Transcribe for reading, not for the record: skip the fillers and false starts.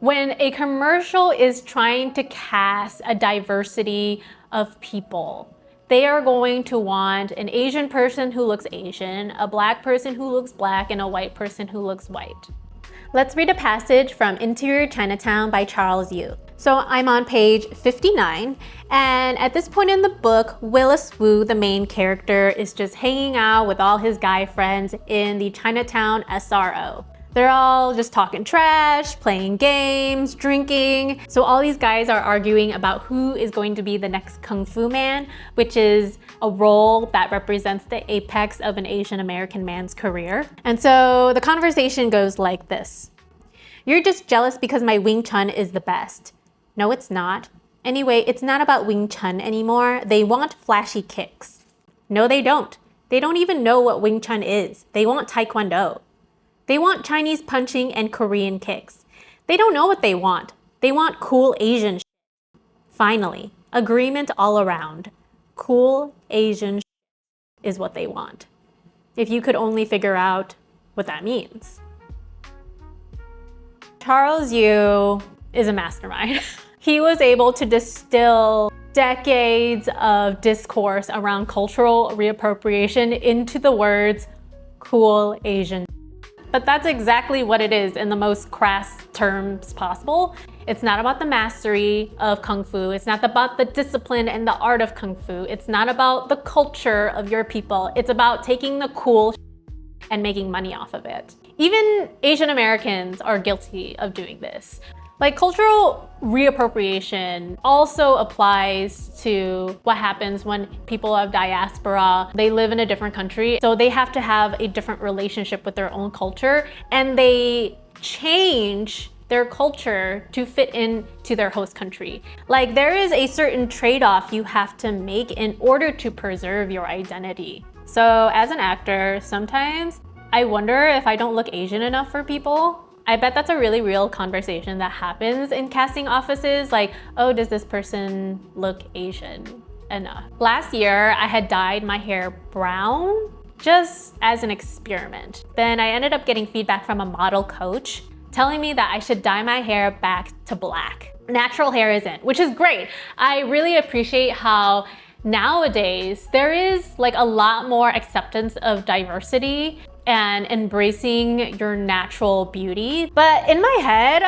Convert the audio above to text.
when a commercial is trying to cast a diversity of people, they are going to want an Asian person who looks Asian, a black person who looks black, and a white person who looks white. Let's read a passage from Interior Chinatown by Charles Yu. So I'm on page 59, and at this point in the book, Willis Wu, the main character, is just hanging out with all his guy friends in the Chinatown SRO. They're all just talking trash, playing games, drinking. So all these guys are arguing about who is going to be the next Kung Fu man, which is a role that represents the apex of an Asian American man's career. And so the conversation goes like this. You're just jealous because my Wing Chun is the best. No, it's not. Anyway, it's not about Wing Chun anymore. They want flashy kicks. No, they don't. They don't even know what Wing Chun is. They want Taekwondo. They want Chinese punching and Korean kicks. They don't know what they want. They want cool Asian shit. Finally, agreement all around. Cool Asian shit is what they want. If you could only figure out what that means. Charles Yu is a mastermind. He was able to distill decades of discourse around cultural reappropriation into the words cool Asian. But that's exactly what it is in the most crass terms possible. It's not about the mastery of Kung Fu. It's not about the discipline and the art of Kung Fu. It's not about the culture of your people. It's about taking the cool and making money off of it. Even Asian Americans are guilty of doing this. Like, cultural reappropriation also applies to what happens when people of diaspora, they live in a different country, so they have to have a different relationship with their own culture, and they change their culture to fit into their host country. Like, there is a certain trade-off you have to make in order to preserve your identity. So as an actor, sometimes I wonder if I don't look Asian enough for people. I bet that's a really real conversation that happens in casting offices, like, oh, does this person look Asian enough? Last year, I had dyed my hair brown just as an experiment. Then I ended up getting feedback from a model coach telling me that I should dye my hair back to black. Natural hair isn't, which is great. I really appreciate how nowadays there is like a lot more acceptance of diversity and embracing your natural beauty. But in my head,